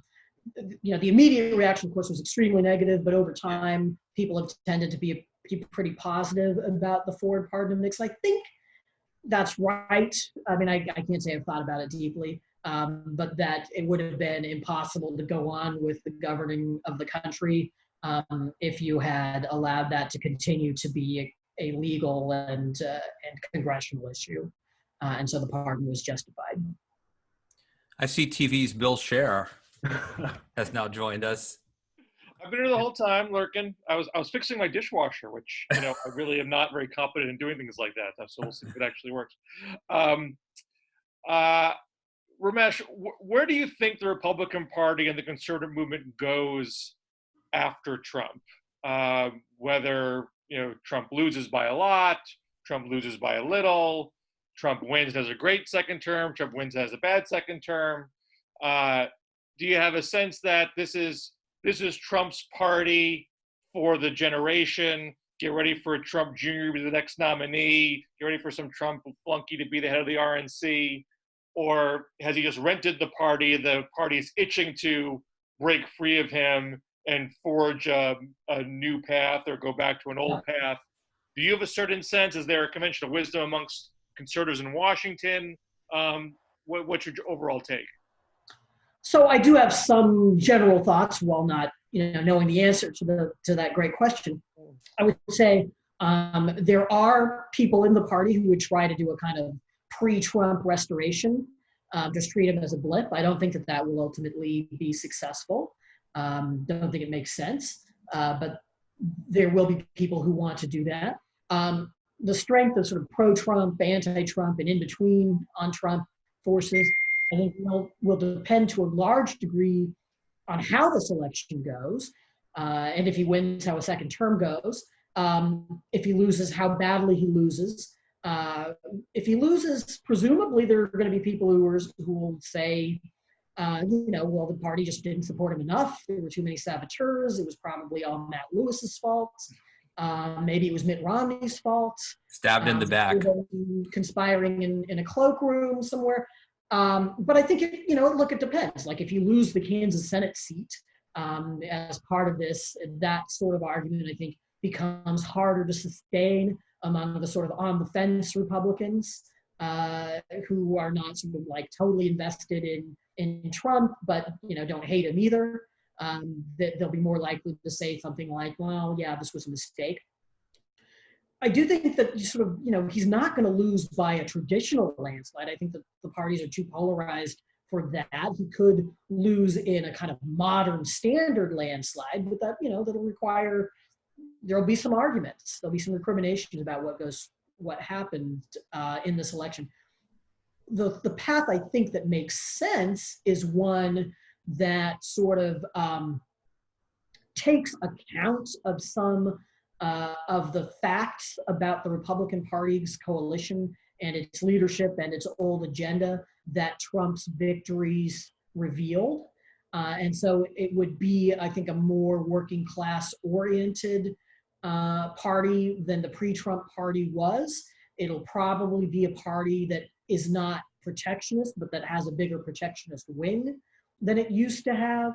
S1: you know, the immediate reaction, of course, was extremely negative, but over time, people have tended to be pretty positive about the Ford pardon of Nixon. I think that's right. I mean, I can't say I've thought about it deeply, but that it would have been impossible to go on with the governing of the country if you had allowed that to continue to be a legal and congressional issue. And so the pardon was justified.
S2: I see TV's Bill Scher has now joined us.
S6: I've been here the whole time, lurking. I was fixing my dishwasher, which, you know, I really am not very competent in doing things like that. So we'll see if it actually works. Ramesh, where do you think the Republican Party and the conservative movement goes after Trump? Whether, you know, Trump loses by a lot, Trump loses by a little, Trump wins and has a great second term, Trump wins and has a bad second term. Do you have a sense that this is Trump's party for the generation? Get ready for Trump Jr. to be the next nominee. Get ready for some Trump flunky to be the head of the RNC. Or has he just rented the party? The party is itching to break free of him and forge a new path or go back to an old path. Do you have a certain sense? Is there a convention of wisdom amongst conservatives in Washington? What's your overall take?
S1: So I do have some general thoughts, while not, you know, knowing the answer to that great question. I would say there are people in the party who would try to do a kind of pre-Trump restoration, just treat him as a blip. I don't think that will ultimately be successful. Don't think it makes sense, but there will be people who want to do that. The strength of sort of pro-Trump, anti-Trump, and in between on Trump forces, I think will depend to a large degree on how this election goes, and if he wins, how a second term goes. If he loses, how badly he loses. If he loses, presumably there are going to be people who will say, you know, well, the party just didn't support him enough. There were too many saboteurs. It was probably all Matt Lewis's fault. Maybe it was Mitt Romney's fault.
S2: Stabbed in the back.
S1: Conspiring in a cloakroom somewhere. But I think, it depends. Like if you lose the Kansas Senate seat as part of this, that sort of argument, I think, becomes harder to sustain among the sort of on the fence Republicans. who are not sort of like totally invested in Trump, but don't hate him either. That they'll be more likely to say something like, well, yeah, this was a mistake. I do think that sort of, he's not going to lose by a traditional landslide. I think that the parties are too polarized for that. He could lose in a kind of modern standard landslide, but that, that'll require, there'll be some arguments. There'll be some recriminations about what happened in this election. The path I think that makes sense is one that sort of takes account of some of the facts about the Republican Party's coalition and its leadership and its old agenda that Trump's victories revealed. And so it would be, I think, a more working class oriented party than the pre-Trump party was. It'll probably be a party that is not protectionist, but that has a bigger protectionist wing than it used to have,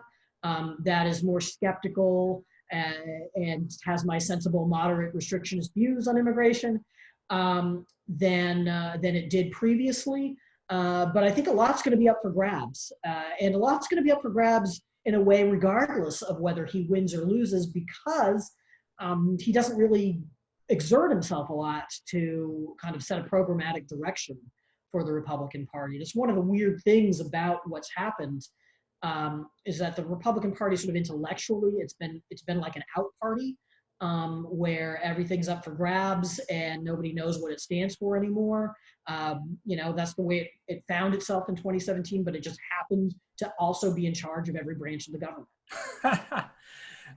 S1: that is more skeptical and has my sensible, moderate, restrictionist views on immigration than it did previously. But I think a lot's going to be up for grabs, and a lot's going to be up for grabs in a way, regardless of whether he wins or loses, because he doesn't really exert himself a lot to kind of set a programmatic direction for the Republican Party. That's one of the weird things about what's happened. Is that the Republican Party sort of intellectually, it's been like an out party where everything's up for grabs and nobody knows what it stands for anymore. That's the way it found itself in 2017, but it just happened to also be in charge of every branch of the government.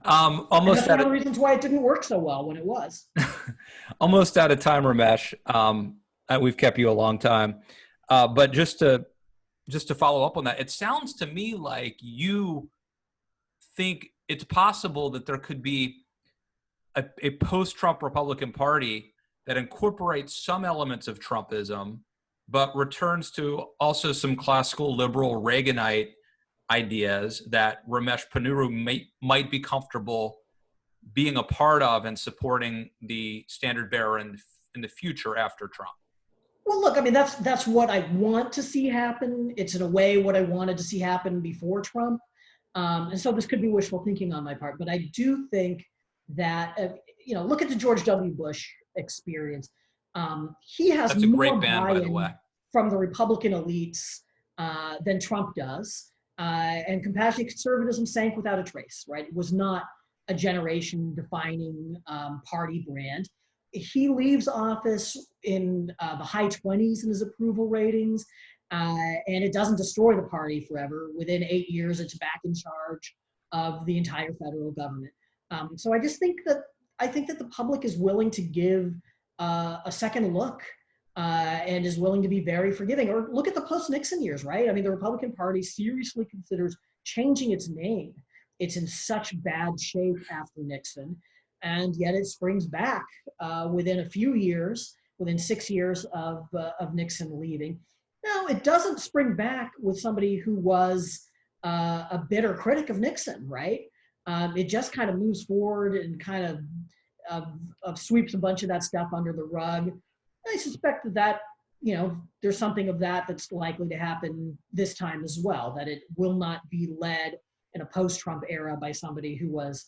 S1: That's one of the reasons why it didn't work so well when it was.
S2: Almost out of time, Ramesh. We've kept you a long time, but just to follow up on that, it sounds to me like you think it's possible that there could be a post-Trump Republican Party that incorporates some elements of Trumpism, but returns to also some classical liberal Reaganite ideas that Ramesh Ponnuru might be comfortable being a part of and supporting the standard bearer in the future after Trump.
S1: Well, look, I mean, that's what I want to see happen. It's in a way what I wanted to see happen before Trump. And so this could be wishful thinking on my part, but I do think that, look at the George W. Bush experience. He has
S2: That's a
S1: more
S2: great band, by the way,
S1: from the Republican elites than Trump does. And compassionate conservatism sank without a trace, right? It was not a generation-defining party brand. He leaves office in the high 20s in his approval ratings, and it doesn't destroy the party forever. Within 8 years, it's back in charge of the entire federal government. So I just think that the public is willing to give a second look and is willing to be very forgiving. Or look at the post-Nixon years, right? I mean, the Republican Party seriously considers changing its name. It's in such bad shape after Nixon. And yet it springs back within a few years, within 6 years of Nixon leaving. No, it doesn't spring back with somebody who was a bitter critic of Nixon, right? It just kind of moves forward and kind of sweeps a bunch of that stuff under the rug. I suspect that there's something of that that's likely to happen this time as well, that it will not be led in a post-Trump era by somebody who was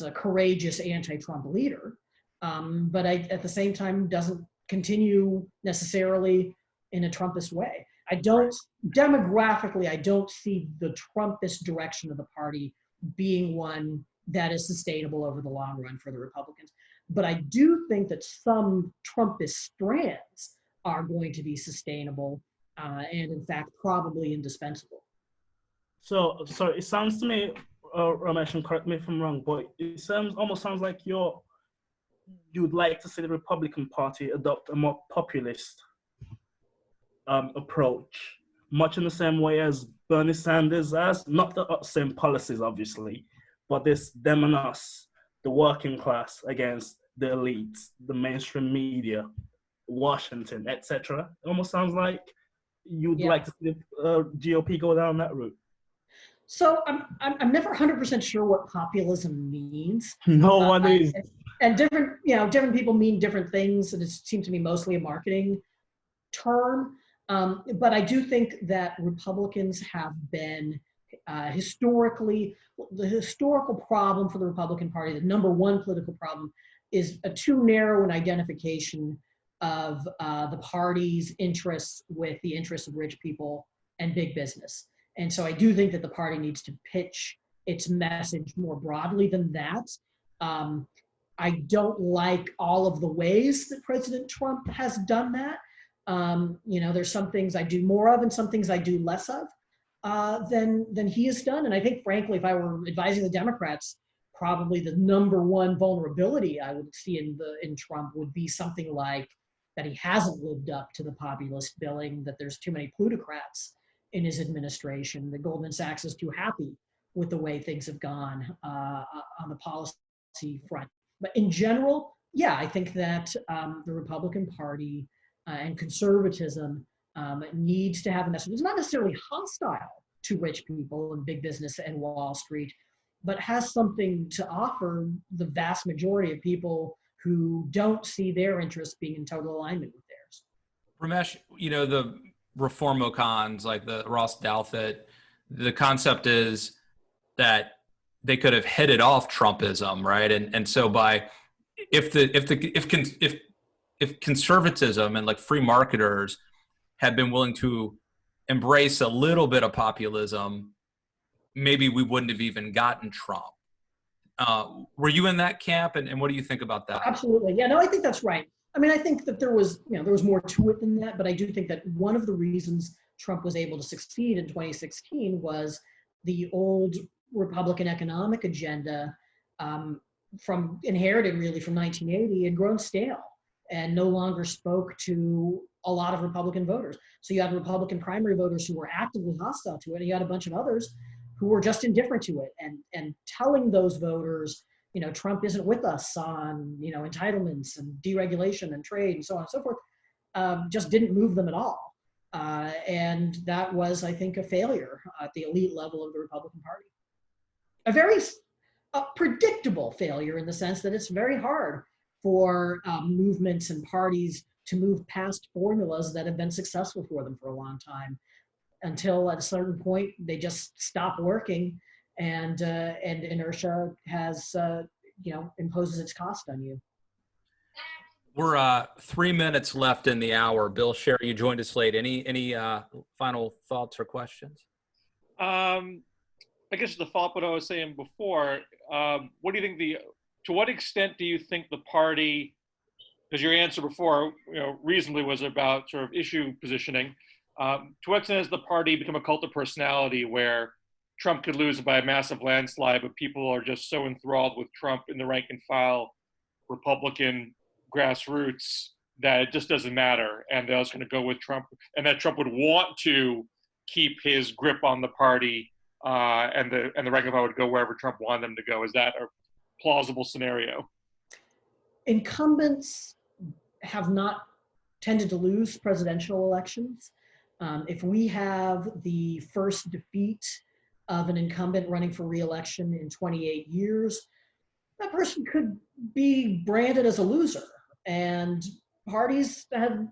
S1: a courageous anti-Trump leader, but at the same time doesn't continue necessarily in a Trumpist way. Demographically, I don't see the Trumpist direction of the party being one that is sustainable over the long run for the Republicans. But I do think that some Trumpist strands are going to be sustainable and in fact probably indispensable.
S5: So it sounds to me, Ramesh, and correct me if I'm wrong, but it almost sounds like you would like to see the Republican Party adopt a more populist approach, much in the same way as Bernie Sanders has, not the same policies, obviously, but this them and us, the working class against the elites, the mainstream media, Washington, etc. It almost sounds like you'd like to see the GOP go down that route.
S1: So I'm never 100% sure what populism means.
S5: No one is.
S1: And different people mean different things, and it seems to me mostly a marketing term. But I do think that Republicans have been historically, the historical problem for the Republican Party, the number one political problem, is a too narrow an identification of the party's interests with the interests of rich people and big business. And so I do think that the party needs to pitch its message more broadly than that. I don't like all of the ways that President Trump has done that. There's some things I do more of and some things I do less of than he has done. And I think, frankly, if I were advising the Democrats, probably the number one vulnerability I would see in Trump would be something like that he hasn't lived up to the populist billing, that there's too many plutocrats in his administration, that Goldman Sachs is too happy with the way things have gone on the policy front. But in general, yeah, I think that the Republican Party and conservatism needs to have a message. It's not necessarily hostile to rich people and big business and Wall Street, but has something to offer the vast majority of people who don't see their interests being in total alignment with theirs.
S2: Ramesh, the reformocons like the Ross Douthat, the concept is that they could have headed off Trumpism, right? And so if conservatism and like free marketers had been willing to embrace a little bit of populism, maybe we wouldn't have even gotten Trump. Were you in that camp, and what do you think about that?
S1: Absolutely. Yeah, no, I think that's right. I mean, I think that there was more to it than that, but I do think that one of the reasons Trump was able to succeed in 2016 was the old Republican economic agenda inherited really from 1980 had grown stale and no longer spoke to a lot of Republican voters. So you had Republican primary voters who were actively hostile to it, and you had a bunch of others who were just indifferent to it, and telling those voters, Trump isn't with us on, entitlements and deregulation and trade and so on and so forth, just didn't move them at all. And that was, I think, a failure at the elite level of the Republican Party. A very predictable failure in the sense that it's very hard for movements and parties to move past formulas that have been successful for them for a long time, until at a certain point they just stop working, and inertia has imposes its cost on you.
S2: We're 3 minutes left in the hour. Bill Sherry, you joined us late. Any final thoughts or questions?
S6: I guess the follow-up what I was saying before, what do you think to what extent do you think the party, because your answer before, reasonably was about sort of issue positioning, to what extent has the party become a cult of personality where Trump could lose by a massive landslide, but people are just so enthralled with Trump in the rank and file Republican grassroots that it just doesn't matter, and they're just going to go with Trump, and that Trump would want to keep his grip on the party, and the rank and file would go wherever Trump wanted them to go. Is that a plausible scenario?
S1: Incumbents have not tended to lose presidential elections. If we have the first defeat of an incumbent running for re-election in 28 years, that person could be branded as a loser. And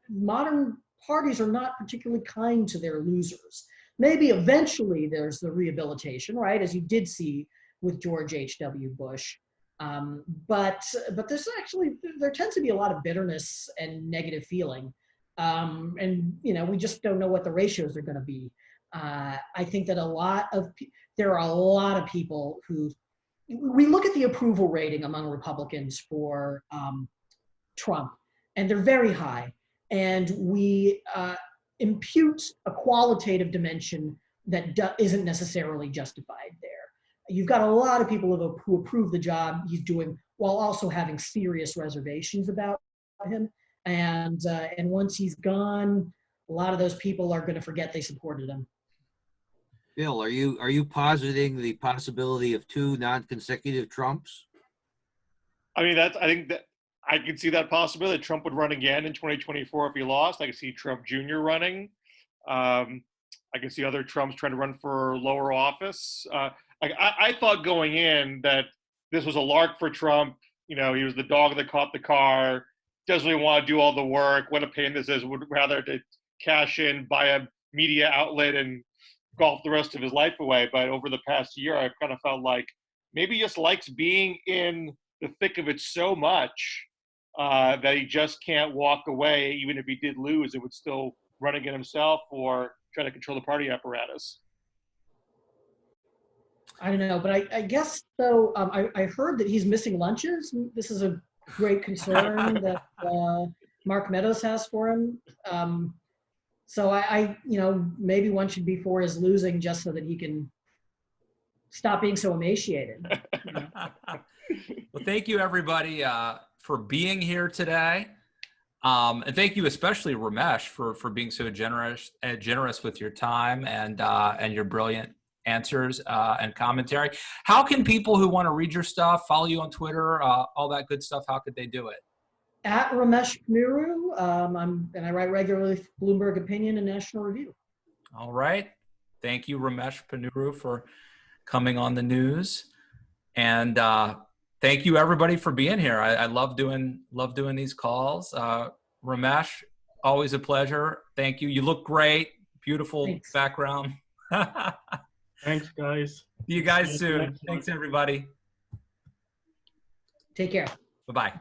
S1: modern parties are not particularly kind to their losers. Maybe eventually there's the rehabilitation, right, as you did see with George H.W. Bush. But there tends to be a lot of bitterness and negative feeling. And we just don't know what the ratios are going to be. I think that there are a lot of people who, we look at the approval rating among Republicans for Trump, and they're very high. And we impute a qualitative dimension that isn't necessarily justified there. You've got a lot of people who approve the job he's doing while also having serious reservations about him. And once he's gone, a lot of those people are going to forget they supported him.
S3: Bill, are you positing the possibility of 2 non-consecutive Trumps?
S6: I mean, I think that I could see that possibility. Trump would run again in 2024 if he lost. I could see Trump Jr. running. I can see other Trumps trying to run for lower office. I thought going in that this was a lark for Trump. He was the dog that caught the car. doesn't really want to do all the work, what a pain this is, would rather to cash in, buy a media outlet and golf the rest of his life away. But over the past year, I've kind of felt like maybe he just likes being in the thick of it so much that he just can't walk away. Even if he did lose, it would still run against himself or try to control the party apparatus.
S1: I don't know, but I guess so. I heard that he's missing lunches. This is a great concern that Mark Meadows has for him. So maybe one should be for his losing just so that he can stop being so emaciated. You know?
S2: Well, thank you everybody for being here today. And thank you especially Ramesh for being so generous with your time and your brilliant answers and commentary. How can people who want to read your stuff, follow you on Twitter, all that good stuff, how could they do it?
S1: At Ramesh Ponnuru, and I write regularly for Bloomberg Opinion and National Review.
S2: All right. Thank you, Ramesh Ponnuru, for coming on the news. And thank you everybody for being here. I love doing these calls. Ramesh, always a pleasure. Thank you. You look great. Beautiful
S1: Thanks.
S2: background.
S5: Thanks, guys.
S2: See you guys soon. Thanks, everybody.
S1: Take care.
S2: Bye-bye.